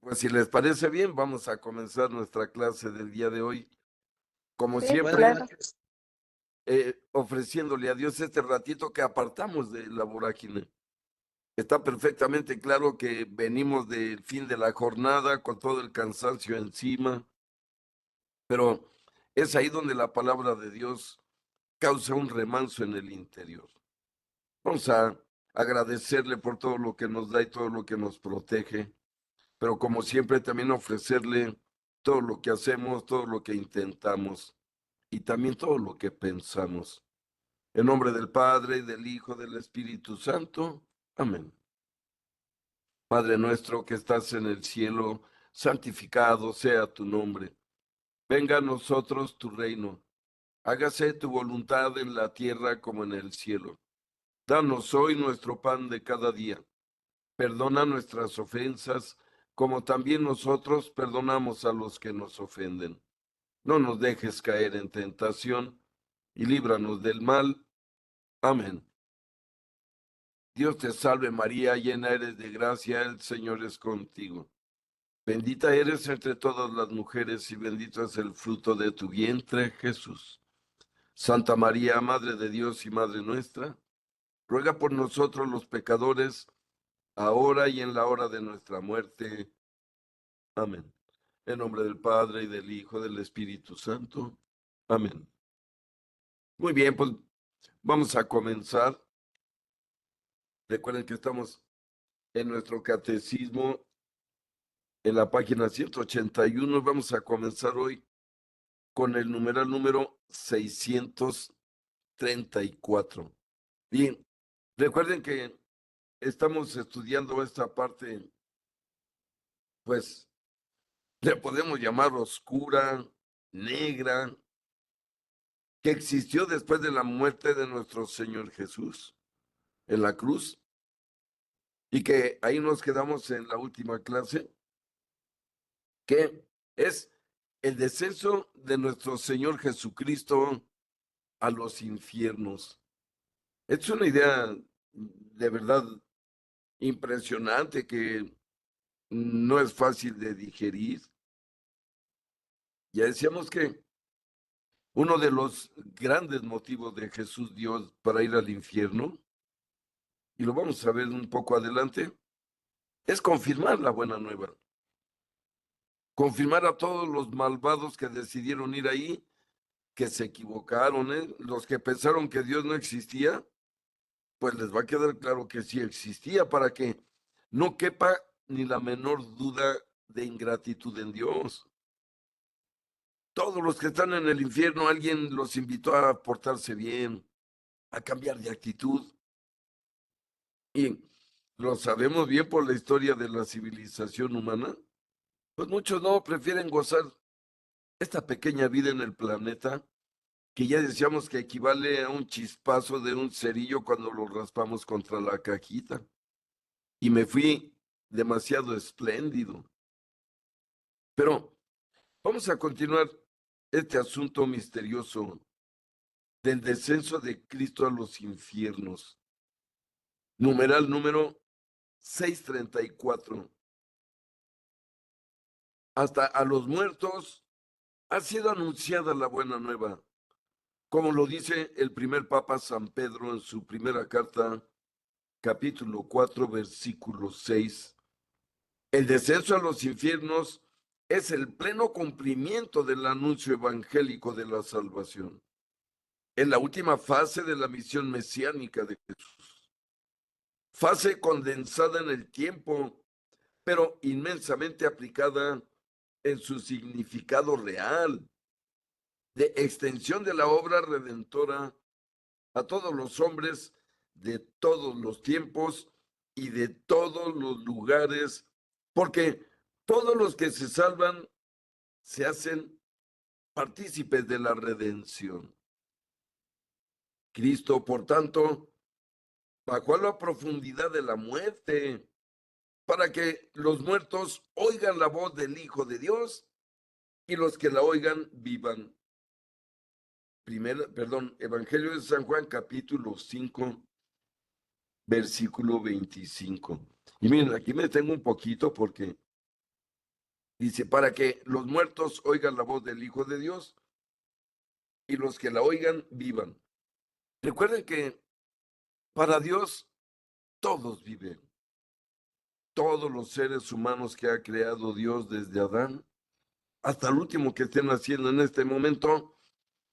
Pues si les parece bien, vamos a comenzar nuestra clase del día de hoy. Como Sí, siempre, claro. ofreciéndole a Dios este ratito que apartamos de la vorágine. Está perfectamente claro que venimos del fin de la jornada con todo el cansancio encima, pero es ahí donde la palabra de Dios causa un remanso en el interior. Vamos a agradecerle por todo lo que nos da y todo lo que nos protege, pero como siempre también ofrecerle todo lo que hacemos, todo lo que intentamos y también todo lo que pensamos. En nombre del Padre, y del Hijo, del Espíritu Santo. Amén. Padre nuestro que estás en el cielo, santificado sea tu nombre. Venga a nosotros tu reino. Hágase tu voluntad en la tierra como en el cielo. Danos hoy nuestro pan de cada día. Perdona nuestras ofensas, como también nosotros perdonamos a los que nos ofenden. No nos dejes caer en tentación y líbranos del mal. Amén. Dios te salve María, llena eres de gracia, el Señor es contigo. Bendita eres entre todas las mujeres y bendito es el fruto de tu vientre, Jesús. Santa María, Madre de Dios y Madre nuestra, ruega por nosotros los pecadores, ahora y en la hora de nuestra muerte. Amén. En nombre del Padre y del Hijo y del Espíritu Santo. Amén. Muy bien, pues vamos a comenzar. Recuerden que estamos en nuestro catecismo en la página 181. Vamos a comenzar hoy con el numeral número 634. Bien, recuerden que estamos estudiando esta parte, pues le podemos llamar oscura, negra, que existió después de la muerte de nuestro Señor Jesús en la cruz y que ahí nos quedamos en la última clase, que es el descenso de nuestro Señor Jesucristo a los infiernos. Es una idea de verdad impresionante que no es fácil de digerir. Ya decíamos que uno de los grandes motivos de Jesús Dios para ir al infierno, y lo vamos a ver un poco adelante, es confirmar la buena nueva. Confirmar a todos los malvados que decidieron ir ahí, que se equivocaron, ¿eh? Los que pensaron que Dios no existía, pues les va a quedar claro que sí existía para que no quepa ni la menor duda de ingratitud en Dios. Todos los que están en el infierno, alguien los invitó a portarse bien, a cambiar de actitud. Y lo sabemos bien por la historia de la civilización humana. Pues muchos no prefieren gozar esta pequeña vida en el planeta, que ya decíamos que equivale a un chispazo de un cerillo cuando lo raspamos contra la cajita. Y me fui demasiado espléndido. Pero vamos a continuar este asunto misterioso del descenso de Cristo a los infiernos. Numeral número 634. Hasta a los muertos ha sido anunciada la buena nueva, como lo dice el primer Papa San Pedro en su primera carta, capítulo 4, versículo 6. El descenso a los infiernos es el pleno cumplimiento del anuncio evangélico de la salvación. En la última fase de la misión mesiánica de Jesús. Fase condensada en el tiempo, pero inmensamente aplicada en su significado real, de extensión de la obra redentora a todos los hombres de todos los tiempos y de todos los lugares, porque todos los que se salvan se hacen partícipes de la redención. Cristo, por tanto, bajó a la profundidad de la muerte para que los muertos oigan la voz del Hijo de Dios y los que la oigan vivan. Evangelio de San Juan, capítulo 5, versículo 25. Y miren, aquí me tengo un poquito porque Dice, para que los muertos oigan la voz del Hijo de Dios y los que la oigan vivan. Recuerden que para Dios todos viven. Todos los seres humanos que ha creado Dios desde Adán hasta el último que estén naciendo en este momento,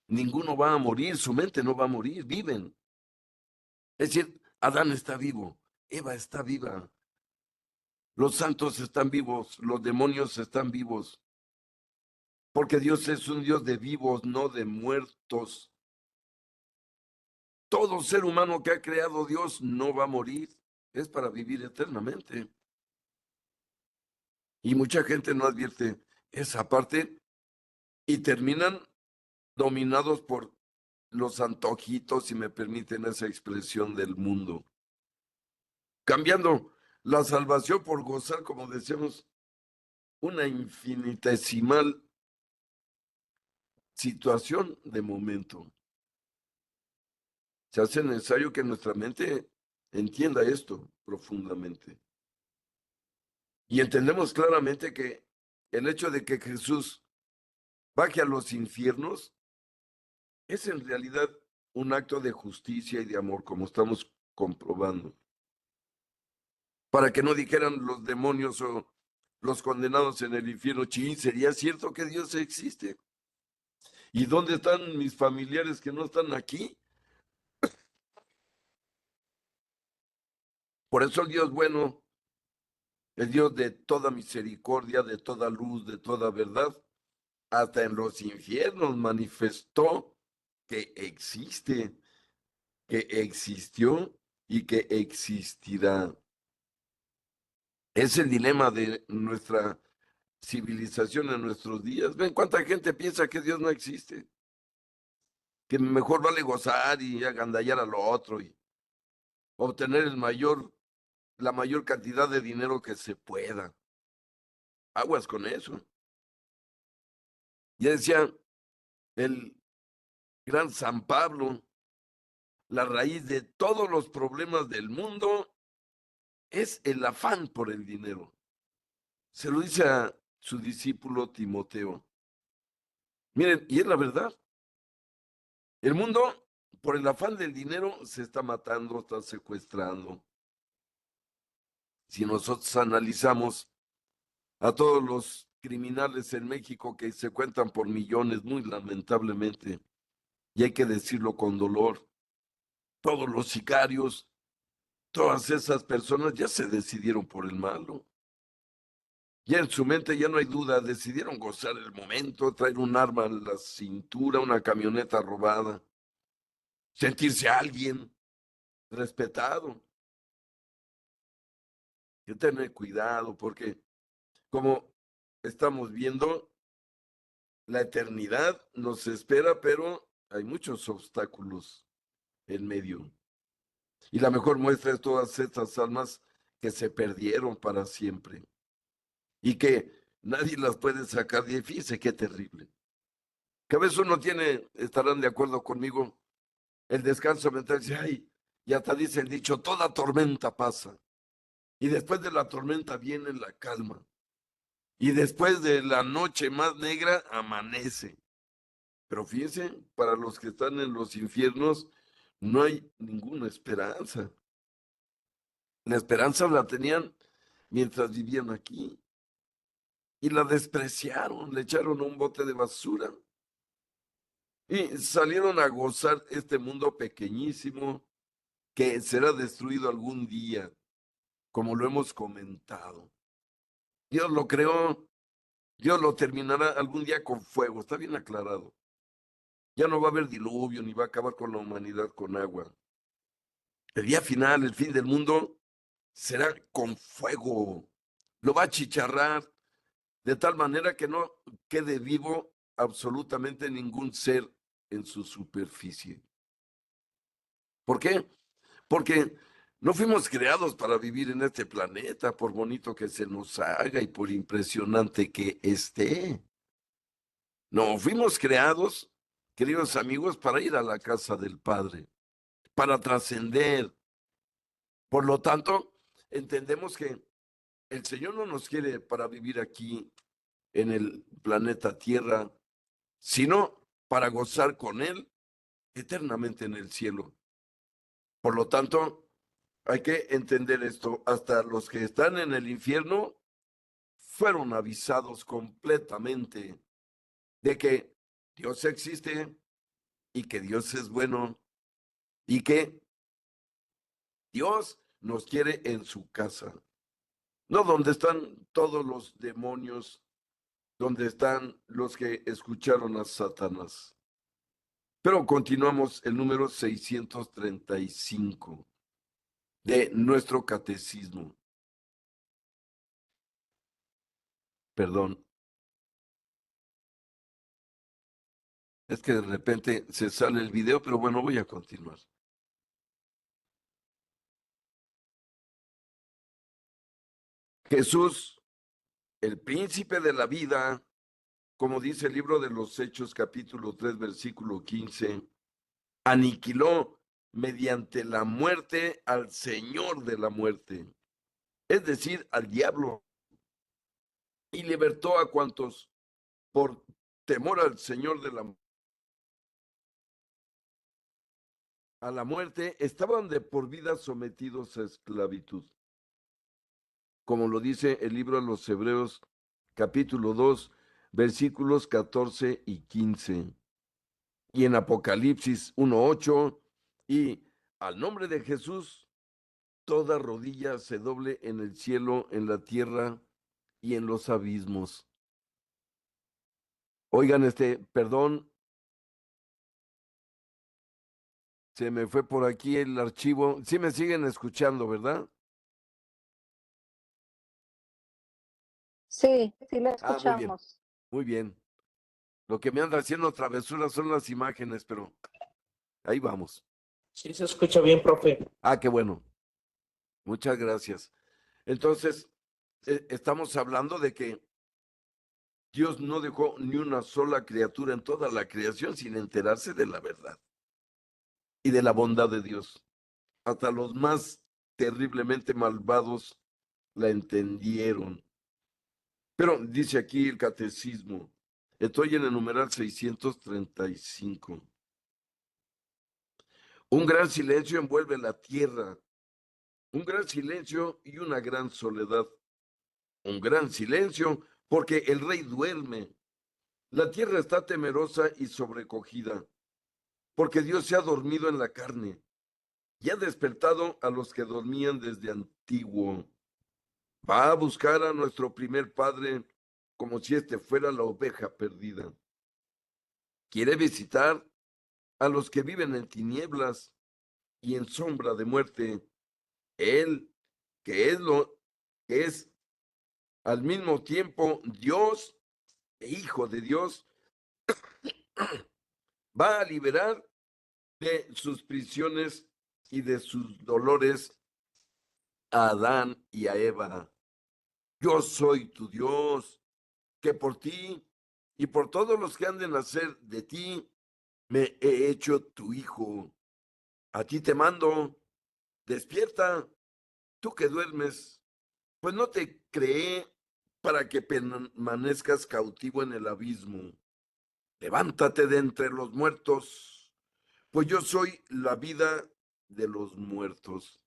ninguno va a morir, su mente no va a morir, viven. Es decir, Adán está vivo, Eva está viva, los santos están vivos, los demonios están vivos, porque Dios es un Dios de vivos, no de muertos. Todo ser humano que ha creado Dios no va a morir, es para vivir eternamente. Y mucha gente no advierte esa parte y terminan dominados por los antojitos, si me permiten esa expresión, del mundo. Cambiando la salvación por gozar, como decíamos, una infinitesimal situación de momento. Se hace necesario que nuestra mente entienda esto profundamente. Y entendemos claramente que el hecho de que Jesús baje a los infiernos es en realidad un acto de justicia y de amor, como estamos comprobando. Para que no dijeran los demonios o los condenados en el infierno, sí, ¿sería cierto que Dios existe? ¿Y dónde están mis familiares que no están aquí? Por eso el Dios bueno, el Dios de toda misericordia, de toda luz, de toda verdad, hasta en los infiernos manifestó que existe, que existió y que existirá. Es el dilema de nuestra civilización en nuestros días. ¿Ven cuánta gente piensa que Dios no existe? Que mejor vale gozar y agandallar al otro y obtener la mayor cantidad de dinero que se pueda. Aguas con eso. Ya decía el gran San Pablo, la raíz de todos los problemas del mundo es el afán por el dinero. Se lo dice a su discípulo Timoteo. Miren, y es la verdad. El mundo, por el afán del dinero, se está matando, está secuestrando. Si nosotros analizamos a todos los criminales en México que se cuentan por millones, muy lamentablemente, y hay que decirlo con dolor, todos los sicarios, todas esas personas ya se decidieron por el malo. Ya en su mente ya no hay duda, decidieron gozar el momento, traer un arma a la cintura, una camioneta robada, sentirse alguien respetado. Hay que tener cuidado porque, como estamos viendo, la eternidad nos espera, pero hay muchos obstáculos en medio. Y la mejor muestra es todas estas almas que se perdieron para siempre y que nadie las puede sacar de ahí. Fíjese qué terrible. Que a veces uno tiene, estarán de acuerdo conmigo, el descanso mental, dice, ay, y hasta dice el dicho, toda tormenta pasa. Y después de la tormenta viene la calma. Y después de la noche más negra, amanece. Pero fíjense, para los que están en los infiernos, no hay ninguna esperanza. La esperanza la tenían mientras vivían aquí. Y la despreciaron, le echaron a un bote de basura. Y salieron a gozar este mundo pequeñísimo que será destruido algún día, como lo hemos comentado. Dios lo creó, Dios lo terminará algún día con fuego, está bien aclarado. Ya no va a haber diluvio ni va a acabar con la humanidad con agua. El día final, el fin del mundo, será con fuego. Lo va a chicharrar de tal manera que no quede vivo absolutamente ningún ser en su superficie. ¿Por qué? Porque no fuimos creados para vivir en este planeta, por bonito que se nos haga y por impresionante que esté. No, fuimos creados, queridos amigos, para ir a la casa del Padre, para trascender. Por lo tanto, entendemos que el Señor no nos quiere para vivir aquí en el planeta Tierra, sino para gozar con Él eternamente en el cielo. Por lo tanto, hay que entender esto. Hasta los que están en el infierno fueron avisados completamente de que Dios existe y que Dios es bueno y que Dios nos quiere en su casa. No donde están todos los demonios, donde están los que escucharon a Satanás. Pero continuamos el número 635 de nuestro catecismo. Perdón, es que de repente se sale el video, pero bueno, voy a continuar. Jesús, el príncipe de la vida, como dice el libro de los Hechos capítulo 3 versículo 15, aniquiló mediante la muerte al Señor de la muerte, es decir, al diablo, y libertó a cuantos por temor al Señor de a la muerte estaban de por vida sometidos a esclavitud. Como lo dice el libro de los Hebreos capítulo 2 versículos 14 y 15. Y en Apocalipsis 1:8, y al nombre de Jesús, toda rodilla se doble en el cielo, en la tierra y en los abismos. Oigan, perdón, se me fue por aquí el archivo. Sí me siguen escuchando, ¿verdad? Sí, sí la Ah, muy bien, escuchamos. muy bien. Lo que me anda haciendo travesuras son las imágenes, pero ahí vamos. Sí, se escucha bien, profe. Ah, qué bueno. Muchas gracias. Entonces, estamos hablando de que Dios no dejó ni una sola criatura en toda la creación sin enterarse de la verdad y de la bondad de Dios. Hasta los más terriblemente malvados la entendieron. Pero dice aquí el catecismo, estoy en el numeral 635. Un gran silencio envuelve la tierra, un gran silencio y una gran soledad. Un gran silencio porque el rey duerme. La tierra está temerosa y sobrecogida, porque Dios se ha dormido en la carne y ha despertado a los que dormían desde antiguo. Va a buscar a nuestro primer padre como si éste fuera la oveja perdida. Quiere visitar a los que viven en tinieblas y en sombra de muerte. Él, que es al mismo tiempo Dios e Hijo de Dios, va a liberar de sus prisiones y de sus dolores a Adán y a Eva. Yo soy tu Dios, que por ti y por todos los que han de nacer de ti, me he hecho tu hijo. A ti te mando, despierta, tú que duermes, pues no te creé para que permanezcas cautivo en el abismo. Levántate de entre los muertos, pues yo soy la vida de los muertos.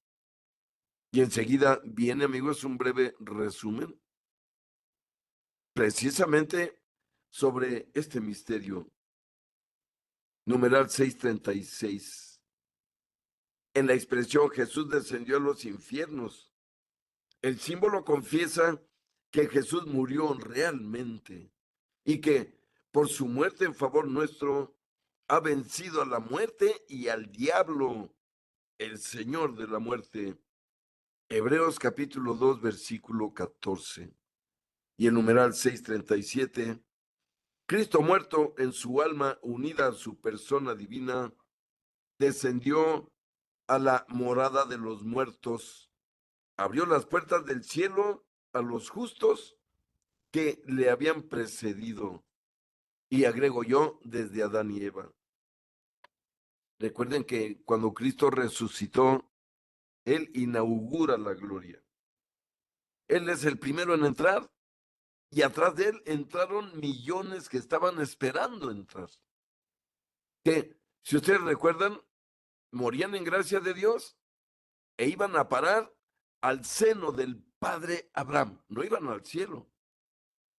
Y enseguida viene, amigos, un breve resumen precisamente sobre este misterio. Numeral 636. En la expresión Jesús descendió a los infiernos, el símbolo confiesa que Jesús murió realmente y que por su muerte en favor nuestro ha vencido a la muerte y al diablo, el Señor de la muerte. Hebreos capítulo 2 versículo 14. Y el numeral 637. Cristo muerto en su alma unida a su persona divina, descendió a la morada de los muertos, abrió las puertas del cielo a los justos que le habían precedido. Y agrego yo, desde Adán y Eva. Recuerden que cuando Cristo resucitó, Él inaugura la gloria. Él es el primero en entrar y atrás de él entraron millones que estaban esperando entrar. Que, si ustedes recuerdan, morían en gracia de Dios e iban a parar al seno del padre Abraham. No iban al cielo,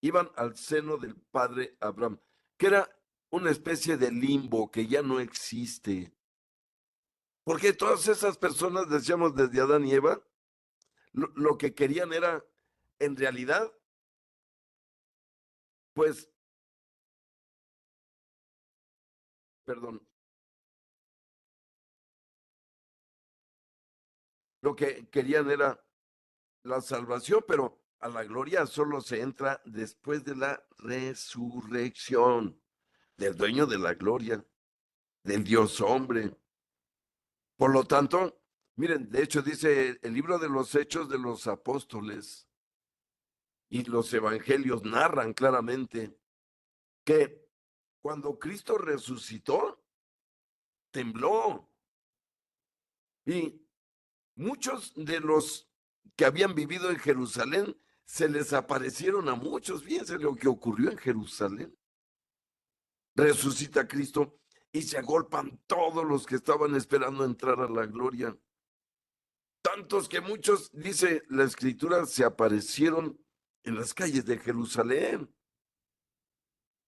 iban al seno del padre Abraham, que era una especie de limbo que ya no existe. Porque todas esas personas, decíamos desde Adán y Eva, lo que querían era, en realidad, pues, perdón, lo que querían era la salvación, pero a la gloria solo se entra después de la resurrección del dueño de la gloria, del Dios hombre. Por lo tanto, miren, de hecho dice el libro de los Hechos de los Apóstoles y los evangelios narran claramente que cuando Cristo resucitó, tembló y muchos de los que habían vivido en Jerusalén se les aparecieron a muchos. Fíjense lo que ocurrió en Jerusalén. Resucita Cristo y se agolpan todos los que estaban esperando entrar a la gloria. Tantos que muchos, dice la escritura, se aparecieron en las calles de Jerusalén.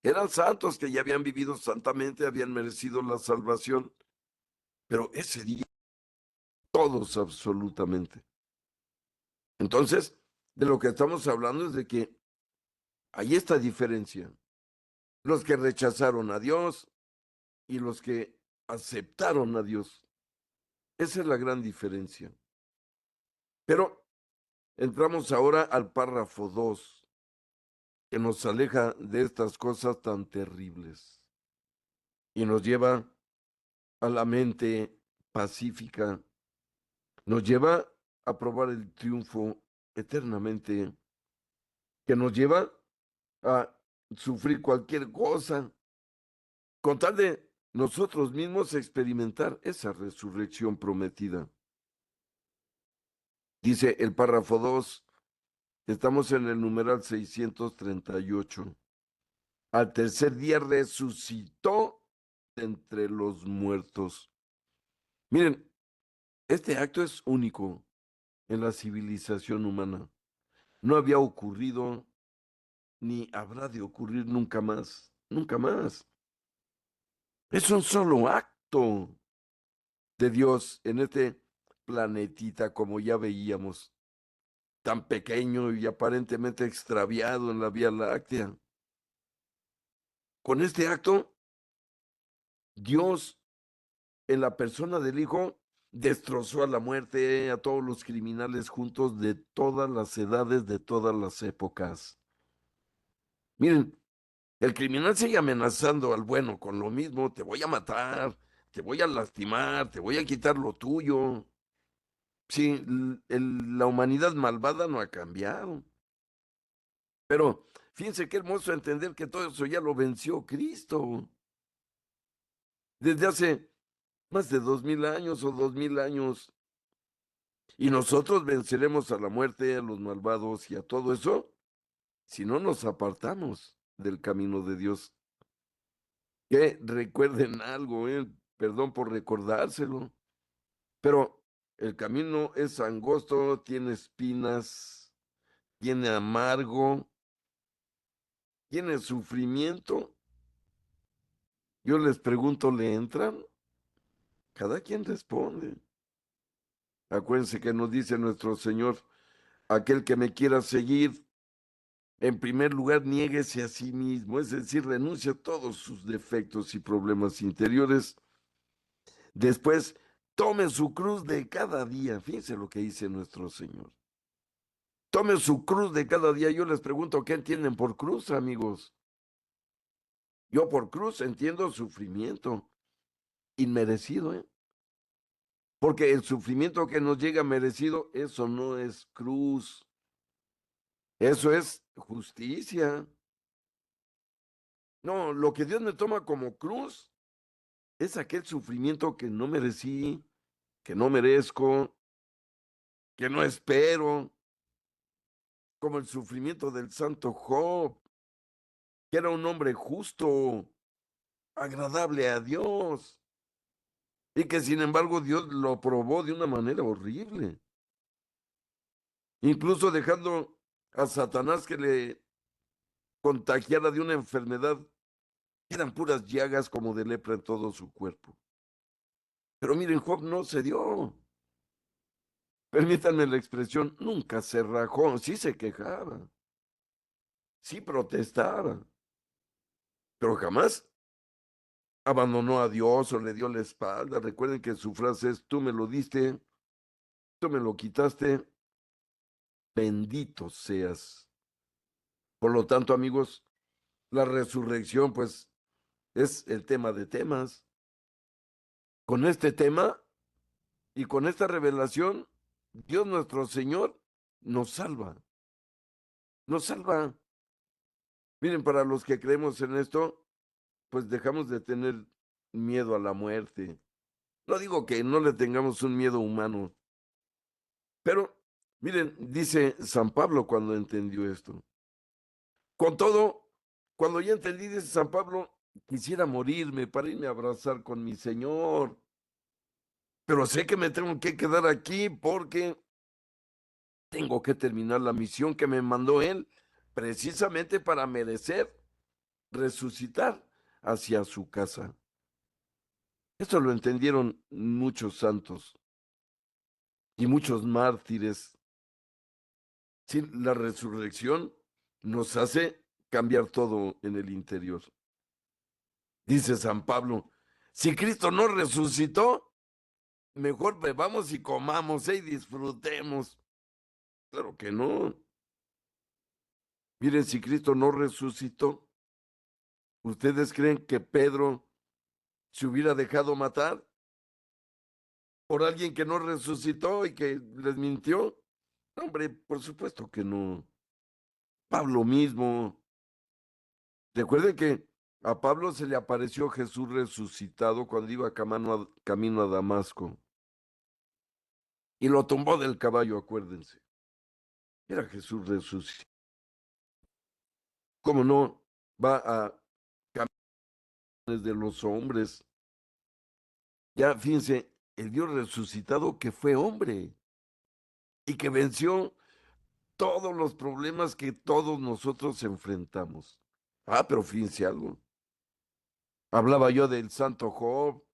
Eran santos que ya habían vivido santamente, habían merecido la salvación, pero ese día todos absolutamente. Entonces, de lo que estamos hablando es de que hay esta diferencia. Los que rechazaron a Dios y los que aceptaron a Dios. Esa es la gran diferencia. Pero entramos ahora al párrafo 2, que nos aleja de estas cosas tan terribles y nos lleva a la mente pacífica, nos lleva a probar el triunfo eternamente, que nos lleva a sufrir cualquier cosa, con tal de nosotros mismos experimentar esa resurrección prometida. Dice el párrafo 2, estamos en el numeral 638. Al tercer día resucitó de entre los muertos. Miren, este acto es único en la civilización humana. No había ocurrido ni habrá de ocurrir nunca más, nunca más. Es un solo acto de Dios en este planetita, como ya veíamos, tan pequeño y aparentemente extraviado en la Vía Láctea. Con este acto, Dios, en la persona del Hijo, destrozó a la muerte, a todos los criminales juntos de todas las edades, de todas las épocas. Miren, el criminal sigue amenazando al bueno con lo mismo: te voy a matar, te voy a lastimar, te voy a quitar lo tuyo. Sí, la humanidad malvada no ha cambiado. Pero fíjense qué hermoso entender que todo eso ya lo venció Cristo. Desde hace más de 2000 años o 2000 años. Y nosotros venceremos a la muerte, a los malvados y a todo eso si no nos apartamos del camino de Dios. Que recuerden algo, perdón por recordárselo, pero el camino es angosto, tiene espinas, tiene amargo, tiene sufrimiento. Yo les pregunto, ¿le entran? Cada quien responde. Acuérdense que nos dice nuestro Señor: aquel que me quiera seguir, en primer lugar, niéguese a sí mismo, es decir, renuncia a todos sus defectos y problemas interiores. Después, tome su cruz de cada día. Fíjense lo que dice nuestro Señor. Tome su cruz de cada día. Yo les pregunto, ¿qué entienden por cruz, amigos? Yo por cruz entiendo sufrimiento inmerecido, ¿eh? Porque el sufrimiento que nos llega merecido, eso no es cruz, eso es justicia. No, lo que Dios me toma como cruz es aquel sufrimiento que no merecí, que no merezco, que no espero, como el sufrimiento del santo Job, que era un hombre justo, agradable a Dios, y que sin embargo Dios lo probó de una manera horrible, incluso dejando a Satanás que le contagiara de una enfermedad que eran puras llagas como de lepra en todo su cuerpo. Pero miren, Job no se dio. Permítanme la expresión, nunca se rajó, sí se quejaba, sí protestaba, pero jamás abandonó a Dios o le dio la espalda. Recuerden que su frase es, tú me lo diste, tú me lo quitaste, bendito seas. Por lo tanto, amigos, la resurrección, pues, es el tema de temas. Con este tema y con esta revelación, Dios nuestro Señor nos salva, nos salva. Miren, para los que creemos en esto, pues dejamos de tener miedo a la muerte. No digo que no le tengamos un miedo humano, pero miren, dice San Pablo cuando entendió esto. Con todo, cuando ya entendí, dice San Pablo, quisiera morirme para irme a abrazar con mi Señor, pero sé que me tengo que quedar aquí porque tengo que terminar la misión que me mandó Él, precisamente para merecer resucitar hacia su casa. Esto lo entendieron muchos santos y muchos mártires. Sí, la resurrección nos hace cambiar todo en el interior. Dice San Pablo, si Cristo no resucitó, mejor bebamos y comamos, y disfrutemos. Claro que no. Miren, si Cristo no resucitó, ¿ustedes creen que Pedro se hubiera dejado matar por alguien que no resucitó y que les mintió? No, hombre, por supuesto que no. Pablo mismo. Recuerden que a Pablo se le apareció Jesús resucitado cuando iba camino a Damasco y lo tumbó del caballo, acuérdense. Era Jesús resucitado. ¿Cómo no va a caminar de los hombres? Ya fíjense, el Dios resucitado que fue hombre y que venció todos los problemas que todos nosotros enfrentamos. Ah, pero fíjense algo. Hablaba yo del santo Job.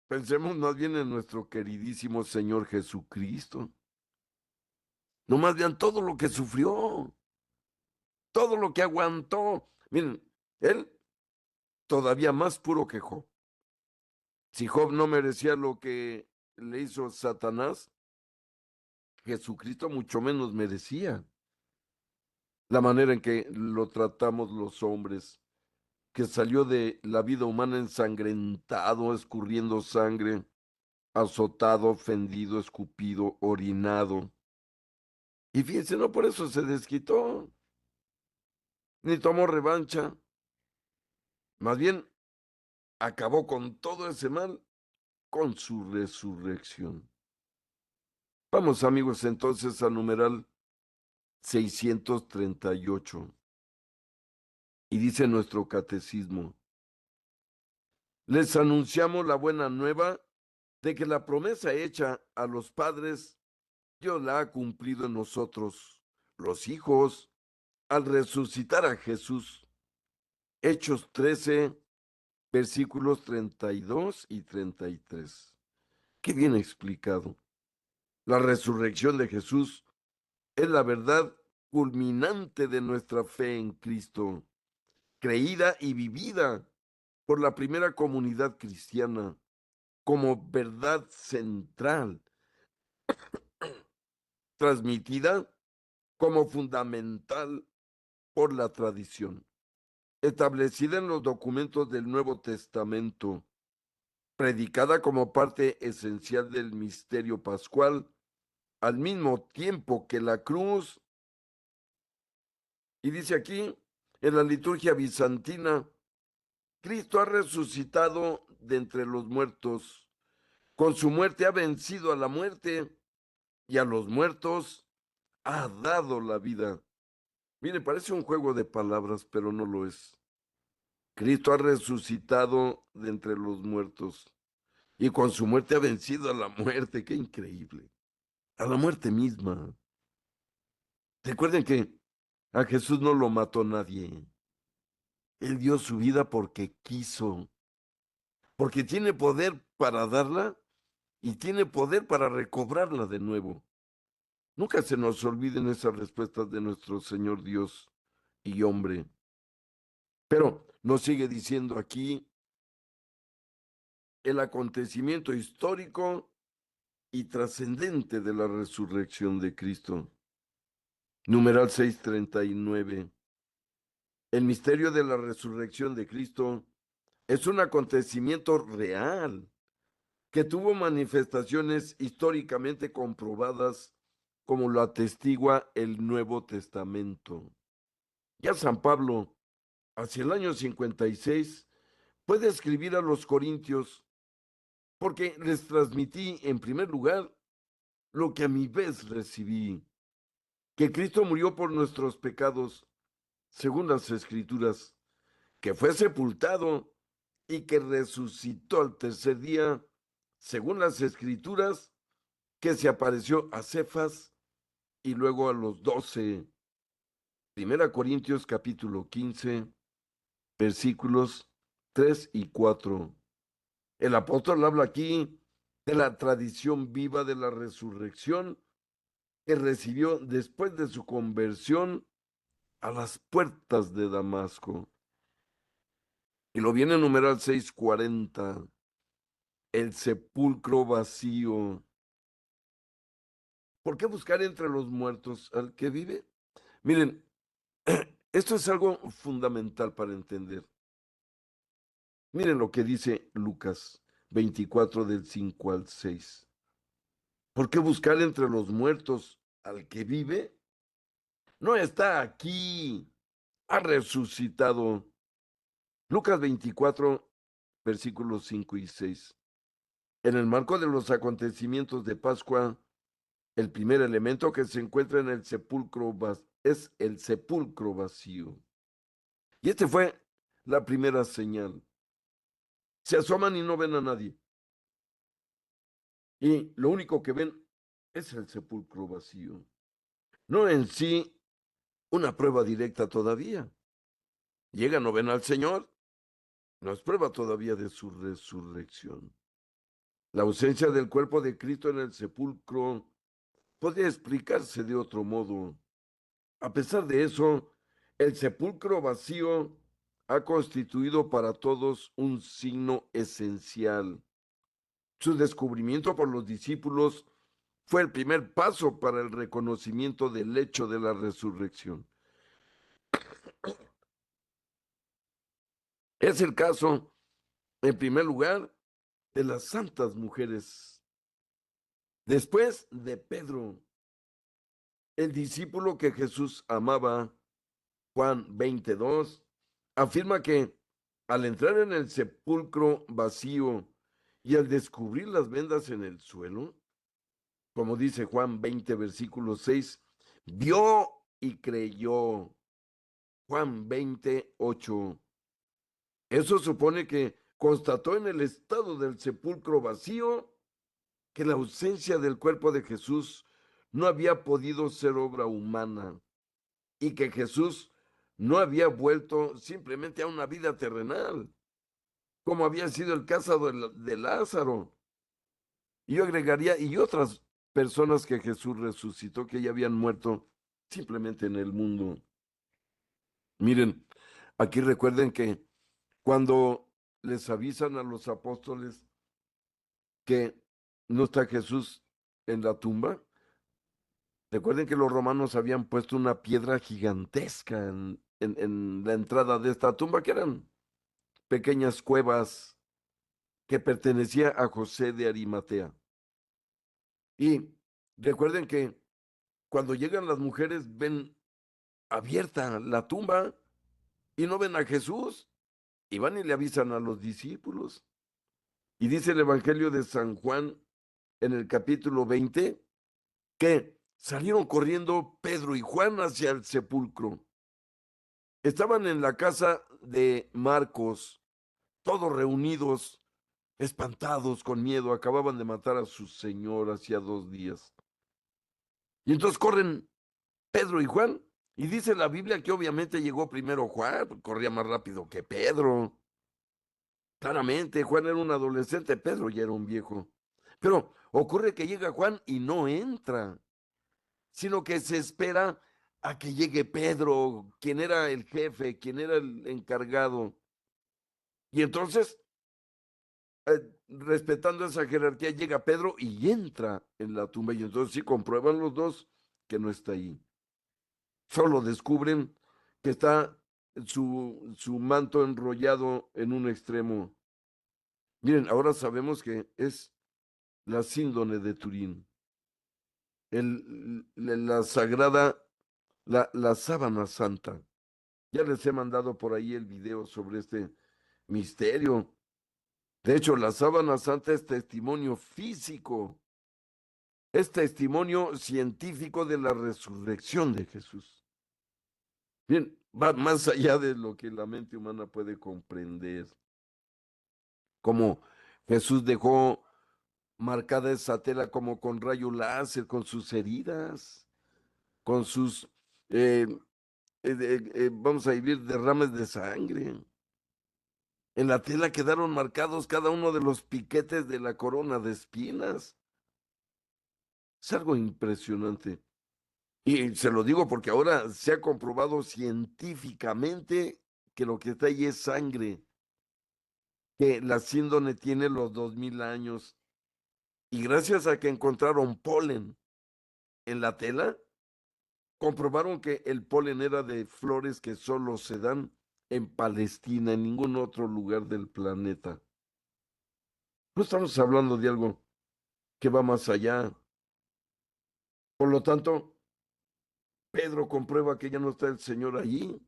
Pensemos más bien en nuestro queridísimo Señor Jesucristo. Nomás vean todo lo que sufrió, todo lo que aguantó. Miren, él todavía más puro que Job. Si Job no merecía lo que le hizo Satanás, Jesucristo mucho menos merecía la manera en que lo tratamos los hombres, que salió de la vida humana ensangrentado, escurriendo sangre, azotado, ofendido, escupido, orinado. Y fíjense, no por eso se desquitó, ni tomó revancha. Más bien, acabó con todo ese mal con su resurrección. Vamos, amigos, entonces al numeral 638. Y dice nuestro catecismo, les anunciamos la buena nueva de que la promesa hecha a los padres, Dios la ha cumplido en nosotros, los hijos, al resucitar a Jesús. Hechos 13, versículos 32 y 33. Qué bien explicado. La resurrección de Jesús es la verdad culminante de nuestra fe en Cristo, creída y vivida por la primera comunidad cristiana como verdad central, transmitida como fundamental por la tradición, establecida en los documentos del Nuevo Testamento, predicada como parte esencial del misterio pascual, al mismo tiempo que la cruz. Y dice aquí, en la liturgia bizantina, Cristo ha resucitado de entre los muertos. Con su muerte ha vencido a la muerte y a los muertos ha dado la vida. Mire, parece un juego de palabras, pero no lo es. Cristo ha resucitado de entre los muertos y con su muerte ha vencido a la muerte. Qué increíble. A la muerte misma. Recuerden que a Jesús no lo mató nadie. Él dio su vida porque quiso, porque tiene poder para darla y tiene poder para recobrarla de nuevo. Nunca se nos olviden esas respuestas de nuestro Señor Dios y hombre. Pero nos sigue diciendo aquí el acontecimiento histórico y trascendente de la resurrección de Cristo. Numeral 639. El misterio de la resurrección de Cristo es un acontecimiento real que tuvo manifestaciones históricamente comprobadas como lo atestigua el Nuevo Testamento. Ya San Pablo, hacia el año 56, puede escribir a los corintios, porque les transmití en primer lugar lo que a mi vez recibí, que Cristo murió por nuestros pecados, según las Escrituras, que fue sepultado y que resucitó al tercer día, según las Escrituras, que se apareció a Cefas y luego a los 12. Primera Corintios capítulo 15, versículos 3 y 4. El apóstol habla aquí de la tradición viva de la resurrección que recibió después de su conversión a las puertas de Damasco. Y lo viene en numeral 640, el sepulcro vacío. ¿Por qué buscar entre los muertos al que vive? Miren, esto es algo fundamental para entender. Miren lo que dice Lucas 24 del 5 al 6. ¿Por qué buscar entre los muertos al que vive? No está aquí, ha resucitado. Lucas 24, versículos 5 y 6. En el marco de los acontecimientos de Pascua, el primer elemento que se encuentra en el sepulcro es el sepulcro vacío. Y este fue la primera señal. Se asoman y no ven a nadie. Y lo único que ven es el sepulcro vacío. No en sí una prueba directa todavía. Llegan, no ven al Señor, no es prueba todavía de su resurrección. La ausencia del cuerpo de Cristo en el sepulcro podría explicarse de otro modo. A pesar de eso, el sepulcro vacío ha constituido para todos un signo esencial. Su descubrimiento por los discípulos fue el primer paso para el reconocimiento del hecho de la resurrección. Es el caso, en primer lugar, de las santas mujeres. Después de Pedro, el discípulo que Jesús amaba, Juan 22, afirma que al entrar en el sepulcro vacío y al descubrir las vendas en el suelo, como dice Juan 20, versículo 6, vio y creyó. Juan 28. Eso supone que constató en el estado del sepulcro vacío que la ausencia del cuerpo de Jesús no había podido ser obra humana y que Jesús no había vuelto simplemente a una vida terrenal, como había sido el caso de Lázaro. Y yo agregaría, y otras personas que Jesús resucitó, que ya habían muerto simplemente en el mundo. Miren, aquí recuerden que cuando les avisan a los apóstoles que no está Jesús en la tumba, recuerden que los romanos habían puesto una piedra gigantesca en la entrada de esta tumba, que eran pequeñas cuevas que pertenecía a José de Arimatea. Y recuerden que cuando llegan las mujeres ven abierta la tumba y no ven a Jesús y van y le avisan a los discípulos. Y dice el Evangelio de San Juan en el capítulo 20 que salieron corriendo Pedro y Juan hacia el sepulcro. Estaban en la casa de Marcos, todos reunidos, espantados, con miedo. Acababan de matar a su señor hacía 2 días. Y entonces corren Pedro y Juan. Y dice la Biblia que obviamente llegó primero Juan, corría más rápido que Pedro. Claramente, Juan era un adolescente, Pedro ya era un viejo. Pero ocurre que llega Juan y no entra, sino que se espera a que llegue Pedro, quien era el jefe, quien era el encargado. Y entonces, respetando esa jerarquía, llega Pedro y entra en la tumba. Y entonces sí comprueban los dos que no está ahí. Solo descubren que está su manto enrollado en un extremo. Miren, ahora sabemos que es la síndone de Turín, la sagrada, la sábana santa. Ya les he mandado por ahí el video sobre este misterio. De hecho, la sábana santa es testimonio físico, es testimonio científico de la resurrección de Jesús. Bien, va más allá de lo que la mente humana puede comprender. Como Jesús dejó marcada esa tela como con rayo láser, con sus heridas, con sus, eh, vamos a vivir derrames de sangre. En la tela quedaron marcados cada uno de los piquetes de la corona de espinas. Es algo impresionante. Y se lo digo porque ahora se ha comprobado científicamente que lo que está ahí es sangre, que la síndone tiene los 2000 años. Y gracias a que encontraron polen en la tela, comprobaron que el polen era de flores que solo se dan en Palestina, en ningún otro lugar del planeta. No estamos hablando de algo que va más allá. Por lo tanto, Pedro comprueba que ya no está el Señor allí.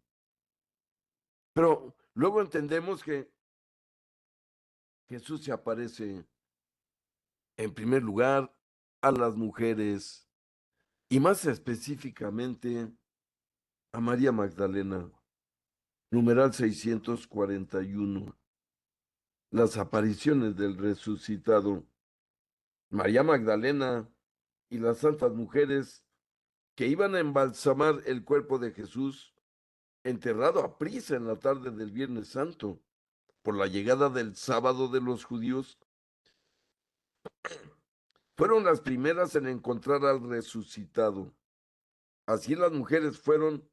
Pero luego entendemos que Jesús se aparece en primer lugar a las mujeres y más específicamente a María Magdalena, numeral 641, las apariciones del resucitado. María Magdalena y las santas mujeres que iban a embalsamar el cuerpo de Jesús, enterrado a prisa en la tarde del Viernes Santo, por la llegada del sábado de los judíos, fueron las primeras en encontrar al resucitado. Así las mujeres fueron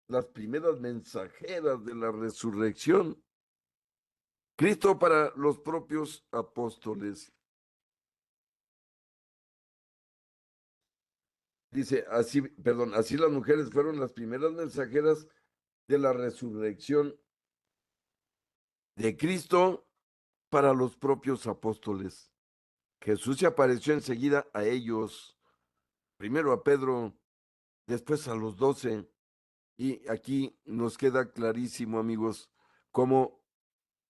las primeras mensajeras de la resurrección. Cristo para los propios apóstoles. Dice, así, perdón, así las mujeres fueron las primeras mensajeras de la resurrección de Cristo para los propios apóstoles. Jesús se apareció enseguida a ellos, primero a Pedro, después a los 12. Y aquí nos queda clarísimo, amigos, cómo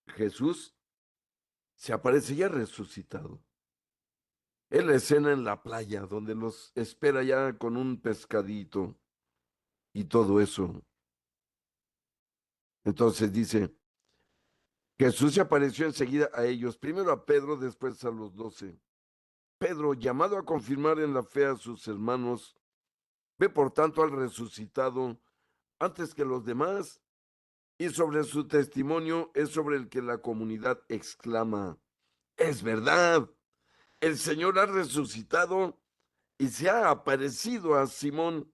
Jesús se aparece ya resucitado. Es la escena en la playa, donde los espera ya con un pescadito y todo eso. Entonces dice, Jesús se apareció enseguida a ellos, primero a Pedro, después a los 12. Pedro, llamado a confirmar en la fe a sus hermanos, ve por tanto al resucitado antes que los demás, y sobre su testimonio es sobre el que la comunidad exclama, es verdad, el Señor ha resucitado y se ha aparecido a Simón,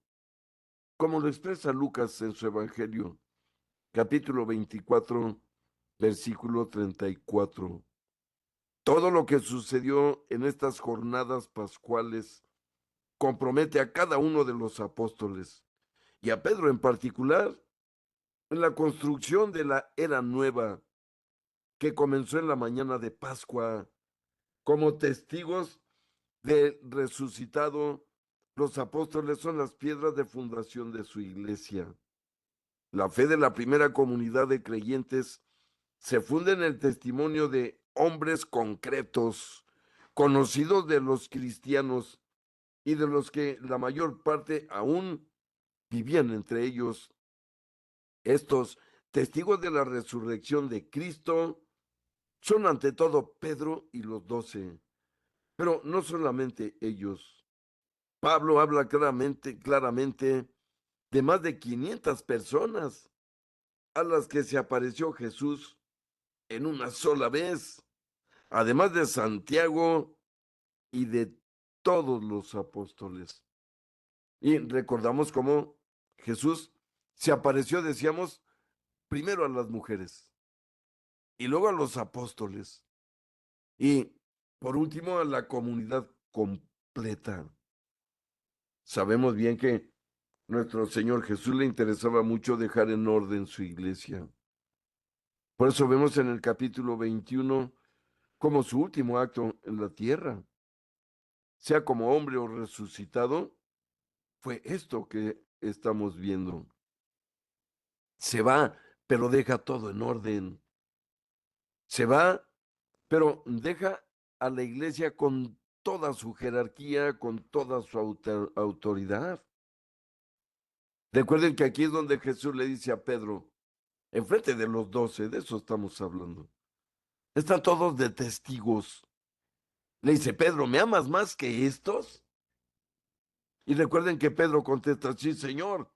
como lo expresa Lucas en su Evangelio, capítulo 24, versículo 34. Todo lo que sucedió en estas jornadas pascuales compromete a cada uno de los apóstoles y a Pedro en particular en la construcción de la era nueva que comenzó en la mañana de Pascua. Como testigos del resucitado, los apóstoles son las piedras de fundación de su iglesia. La fe de la primera comunidad de creyentes se funda en el testimonio de hombres concretos, conocidos de los cristianos, y de los que la mayor parte aún vivían entre ellos. Estos testigos de la resurrección de Cristo son ante todo Pedro y los 12, pero no solamente ellos. Pablo habla claramente de más de 500 personas a las que se apareció Jesús en una sola vez, además de Santiago y de todos los apóstoles. Y recordamos cómo Jesús se apareció, decíamos, primero a las mujeres y luego a los apóstoles y por último a la comunidad completa. Sabemos bien que nuestro Señor Jesús le interesaba mucho dejar en orden su iglesia. Por eso vemos en el capítulo 21 como su último acto en la tierra, sea como hombre o resucitado, fue esto que estamos viendo. Se va, pero deja todo en orden. Se va, pero deja a la iglesia con toda su jerarquía, con toda su autoridad. Recuerden que aquí es donde Jesús le dice a Pedro, enfrente de los 12, de eso estamos hablando. Están todos de testigos. Le dice, Pedro, ¿me amas más que estos? Y recuerden que Pedro contesta, sí, Señor,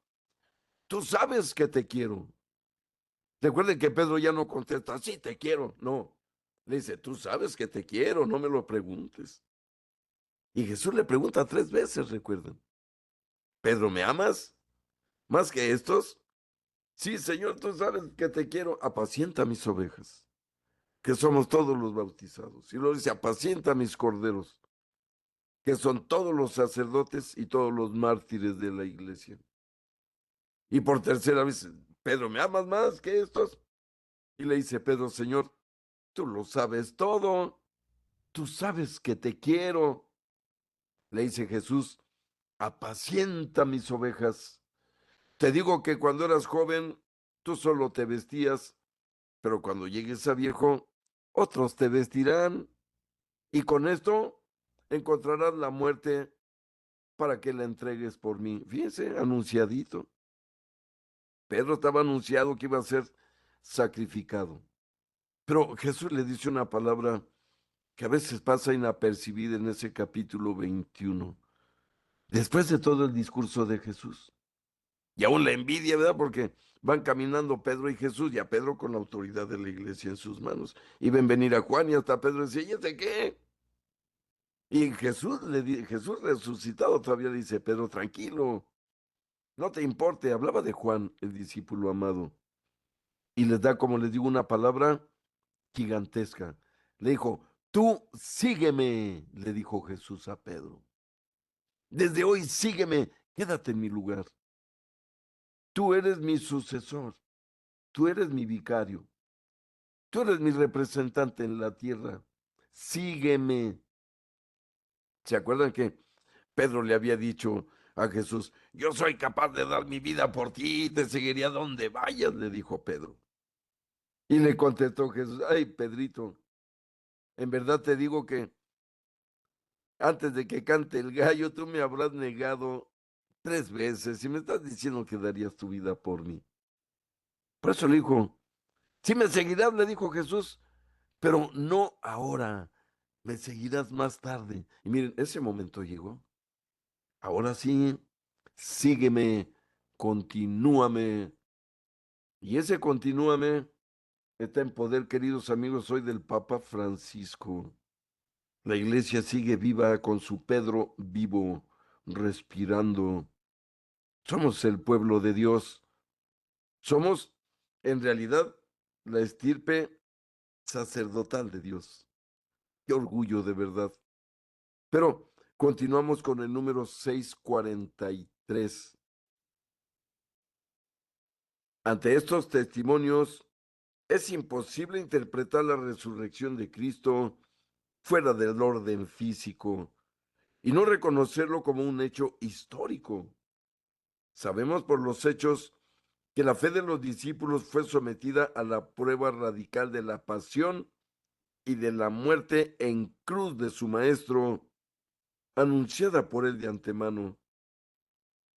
tú sabes que te quiero. Recuerden que Pedro ya no contesta, sí, te quiero. No, le dice, tú sabes que te quiero, no me lo preguntes. Y Jesús le pregunta 3 veces, recuerden. Pedro, ¿me amas más que estos? Sí, Señor, tú sabes que te quiero. Apacienta mis ovejas, que somos todos los bautizados. Y luego dice, apacienta mis corderos, que son todos los sacerdotes y todos los mártires de la iglesia. Y por tercera vez, Pedro, ¿me amas más que estos? Y le dice Pedro, Señor, tú lo sabes todo, tú sabes que te quiero. Le dice Jesús, apacienta mis ovejas. Te digo que cuando eras joven, tú solo te vestías, pero cuando llegues a viejo, otros te vestirán. Y con esto encontrarás la muerte para que la entregues por mí. Fíjense, anunciadito. Pedro estaba anunciado que iba a ser sacrificado. Pero Jesús le dice una palabra que a veces pasa inapercibida en ese capítulo 21. Después de todo el discurso de Jesús. Y aún la envidia, ¿verdad? Porque van caminando Pedro y Jesús, y a Pedro con la autoridad de la iglesia en sus manos. Y ven venir a Juan y hasta Pedro decía, ¿y ese qué? Y Jesús resucitado todavía le dice, Pedro, tranquilo, no te importe. Hablaba de Juan, el discípulo amado. Y les da, como les digo, una palabra gigantesca. Le dijo, tú sígueme, le dijo Jesús a Pedro. Desde hoy sígueme, quédate en mi lugar. Tú eres mi sucesor, tú eres mi vicario, tú eres mi representante en la tierra. Sígueme. ¿Se acuerdan que Pedro le había dicho a Jesús, yo soy capaz de dar mi vida por ti, te seguiría donde vayas, le dijo Pedro. Y le contestó Jesús, ay, Pedrito, en verdad te digo que antes de que cante el gallo, tú me habrás negado 3 veces y me estás diciendo que darías tu vida por mí. Por eso le dijo, si me seguirás, le dijo Jesús, pero no ahora, me seguirás más tarde. Y miren, ese momento llegó. Ahora sí, sígueme, continúame. Y ese continúame está en poder, queridos amigos, hoy del Papa Francisco. La iglesia sigue viva con su Pedro vivo, respirando. Somos el pueblo de Dios. Somos, en realidad, la estirpe sacerdotal de Dios. Qué orgullo de verdad. Pero continuamos con el número 643. Ante estos testimonios, es imposible interpretar la resurrección de Cristo fuera del orden físico y no reconocerlo como un hecho histórico. Sabemos por los hechos que la fe de los discípulos fue sometida a la prueba radical de la pasión y de la muerte en cruz de su maestro anunciada por él de antemano.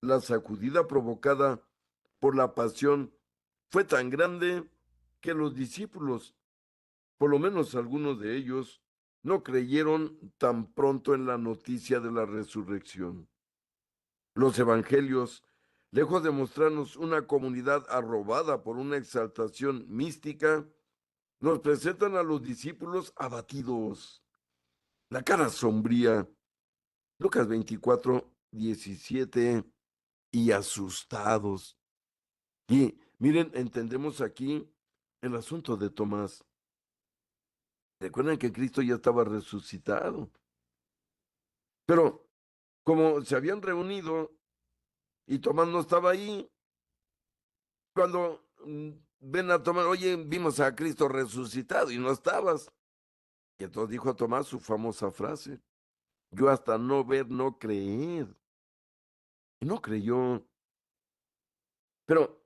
La sacudida provocada por la pasión fue tan grande que los discípulos, por lo menos algunos de ellos, no creyeron tan pronto en la noticia de la resurrección. Los evangelios, lejos de mostrarnos una comunidad arrobada por una exaltación mística, nos presentan a los discípulos abatidos, la cara sombría, Lucas 24:17, y asustados. Y miren, entendemos aquí el asunto de Tomás. Recuerden que Cristo ya estaba resucitado, pero como se habían reunido y Tomás no estaba ahí, cuando ven a Tomás, oye, vimos a Cristo resucitado y no estabas. Y entonces dijo a Tomás su famosa frase, yo hasta no ver, no creer. Y no creyó. Pero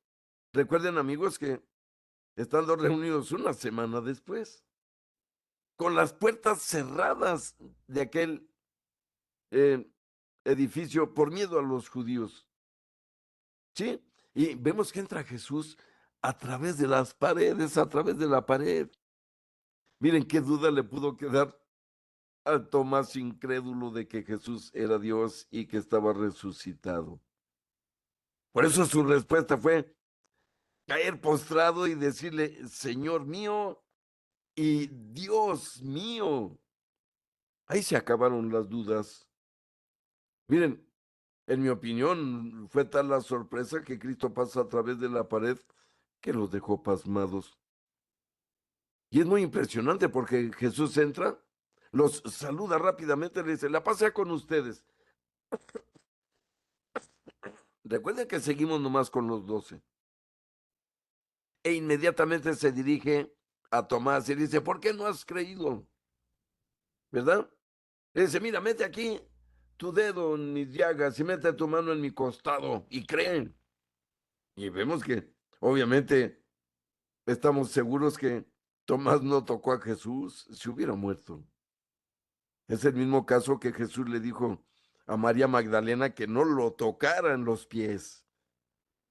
recuerden, amigos, que estando reunidos una semana después, con las puertas cerradas de aquel eh, edificio por miedo a los judíos, ¿sí? Y vemos que entra Jesús a través de las paredes, a través de la pared. Miren qué duda le pudo quedar a Tomás incrédulo de que Jesús era Dios y que estaba resucitado. Por eso su respuesta fue caer postrado y decirle, Señor mío y Dios mío. Ahí se acabaron las dudas. Miren, en mi opinión, fue tal la sorpresa que Cristo pasa a través de la pared que los dejó pasmados. Y es muy impresionante porque Jesús entra, los saluda rápidamente, le dice, la paz sea con ustedes. Recuerden que seguimos nomás con los 12. E inmediatamente se dirige a Tomás y dice, ¿por qué no has creído? ¿Verdad? Le dice, mira, mete aquí tu dedo en mis llagas y mete tu mano en mi costado y creen. Y vemos que, obviamente, estamos seguros que Tomás no tocó a Jesús, se hubiera muerto. Es el mismo caso que Jesús le dijo a María Magdalena que no lo tocara en los pies,